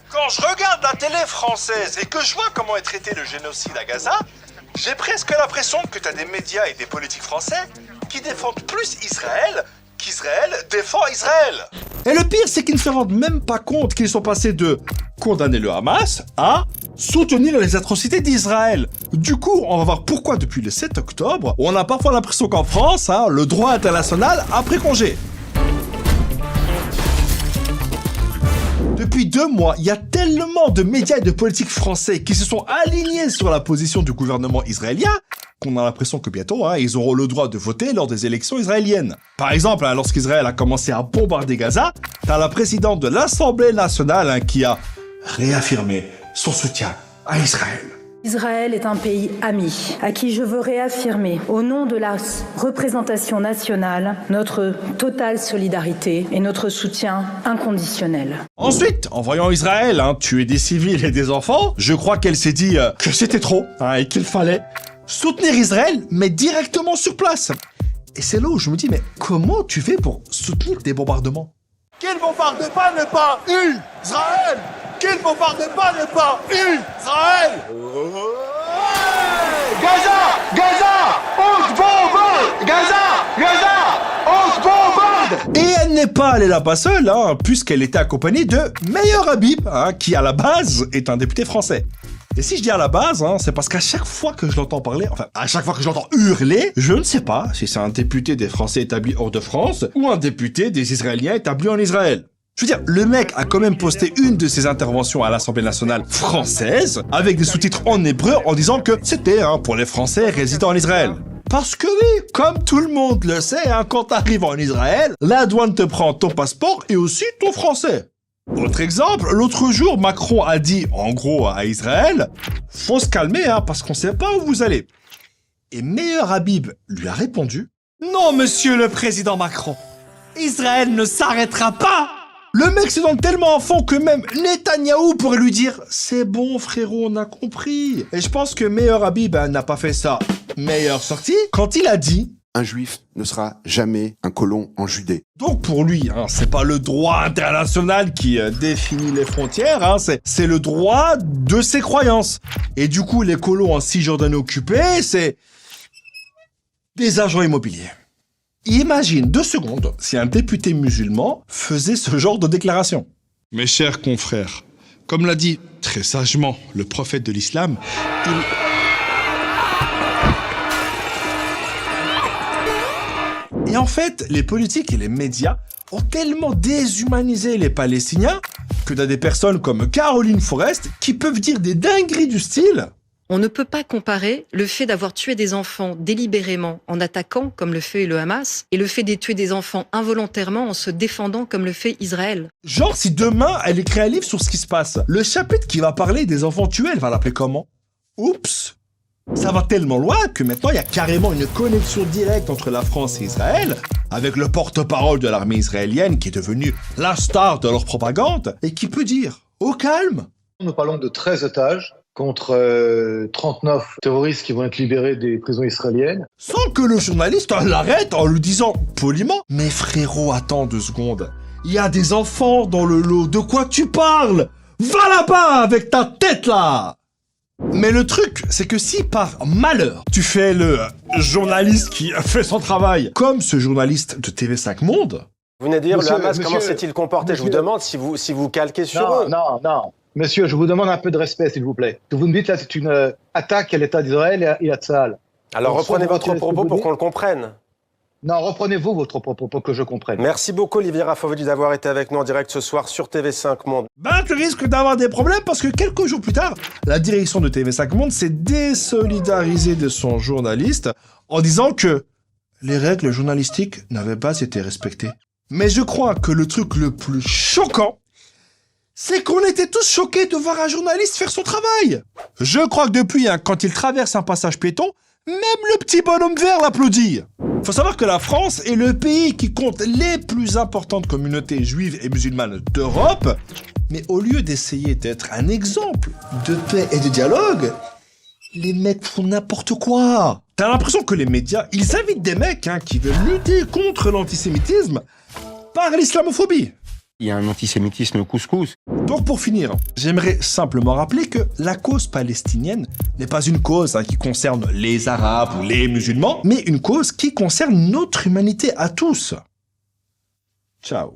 Quand je regarde la télé française et que je vois comment est traité le génocide à Gaza, j'ai presque l'impression que t'as des médias et des politiques français qui défendent plus Israël qu'Israël défend Israël. Et le pire, c'est qu'ils ne se rendent même pas compte qu'ils sont passés de condamner le Hamas à soutenir les atrocités d'Israël. Du coup, on va voir pourquoi depuis le 7 octobre, on a parfois l'impression qu'en France, le droit international a pris congé. Depuis 2 mois, il y a tellement de médias et de politiques français qui se sont alignés sur la position du gouvernement israélien qu'on a l'impression que bientôt, ils auront le droit de voter lors des élections israéliennes. Par exemple, lorsqu'Israël a commencé à bombarder Gaza, t'as la présidente de l'Assemblée nationale qui a réaffirmé son soutien à Israël. Israël est un pays ami, à qui je veux réaffirmer, au nom de la représentation nationale, notre totale solidarité et notre soutien inconditionnel. Ensuite, en voyant Israël tuer des civils et des enfants, je crois qu'elle s'est dit que c'était trop et qu'il fallait soutenir Israël, mais directement sur place. Et c'est là où je me dis, mais comment tu fais pour soutenir des bombardements? Qu'il bombarde pas Israël! Qu'il bombarde pas Israël! Gaza! On se bombarde! Gaza! On se bombarde! Et elle n'est pas allée là-bas seule, puisqu'elle était accompagnée de Meyer Habib, qui à la base est un député français. Et si je dis à la base, c'est parce qu'à chaque fois que je l'entends parler, enfin, à chaque fois que je l'entends hurler, je ne sais pas si c'est un député des Français établis hors de France ou un député des Israéliens établis en Israël. Je veux dire, le mec a quand même posté une de ses interventions à l'Assemblée nationale française avec des sous-titres en hébreu en disant que c'était pour les Français résidant en Israël. Parce que oui, comme tout le monde le sait, quand t'arrives en Israël, la douane te prend ton passeport et aussi ton français. Autre exemple, l'autre jour, Macron a dit, en gros, à Israël, « Faut se calmer, parce qu'on sait pas où vous allez. » Et Meyer Habib lui a répondu, « Non, monsieur le président Macron, Israël ne s'arrêtera pas !» Le mec se donne tellement à fond que même Netanyahou pourrait lui dire « C'est bon, frérot, on a compris. » Et je pense que Meyer Habib n'a pas fait ça meilleure sortie quand il a dit un juif ne sera jamais un colon en Judée. Donc pour lui, c'est pas le droit international qui définit les frontières, c'est le droit de ses croyances. Et du coup, les colons en Cisjordanie occupée, c'est des agents immobiliers. Imagine 2 secondes si un député musulman faisait ce genre de déclaration. Mes chers confrères, comme l'a dit très sagement le prophète de l'islam, Et en fait, les politiques et les médias ont tellement déshumanisé les Palestiniens que t'as des personnes comme Caroline Forrest qui peuvent dire des dingueries du style. On ne peut pas comparer le fait d'avoir tué des enfants délibérément en attaquant, comme le fait le Hamas, et le fait de tuer des enfants involontairement en se défendant, comme le fait Israël. Genre, si demain, elle écrit un livre sur ce qui se passe, le chapitre qui va parler des enfants tués, elle va l'appeler comment? Oups! Ça va tellement loin que maintenant, il y a carrément une connexion directe entre la France et Israël, avec le porte-parole de l'armée israélienne qui est devenu la star de leur propagande, et qui peut dire « Au calme !» Nous parlons de 13 otages contre 39 terroristes qui vont être libérés des prisons israéliennes. Sans que le journaliste l'arrête en lui disant poliment « Mais frérot, attends 2 secondes. Il y a des enfants dans le lot. De quoi tu parles? Va là-bas avec ta tête là !» Mais le truc, c'est que si par malheur, tu fais le journaliste qui fait son travail, comme ce journaliste de TV5 Monde... Vous venez de dire, le Hamas, comment s'est-il comporté? Je vous demande si vous calquez sur eux. Non. Monsieur, je vous demande un peu de respect, s'il vous plaît. Vous me dites là, c'est une attaque à l'État d'Israël et à Tzahal. Alors reprenez votre propos pour qu'on le comprenne. Non, reprenez-vous votre propos pour que je comprenne. Merci beaucoup, Olivier Raffavelli, d'avoir été avec nous en direct ce soir sur TV5 Monde. Tu risques d'avoir des problèmes parce que quelques jours plus tard, la direction de TV5 Monde s'est désolidarisée de son journaliste en disant que les règles journalistiques n'avaient pas été respectées. Mais je crois que le truc le plus choquant, c'est qu'on était tous choqués de voir un journaliste faire son travail. Je crois que depuis, quand il traverse un passage piéton, même le petit bonhomme vert l'applaudit. Faut savoir que la France est le pays qui compte les plus importantes communautés juives et musulmanes d'Europe. Mais au lieu d'essayer d'être un exemple de paix et de dialogue, les mecs font n'importe quoi. T'as l'impression que les médias, ils invitent des mecs qui veulent lutter contre l'antisémitisme par l'islamophobie. Il y a un antisémitisme couscous. Donc pour finir, j'aimerais simplement rappeler que la cause palestinienne n'est pas une cause qui concerne les Arabes ou les musulmans, mais une cause qui concerne notre humanité à tous. Ciao.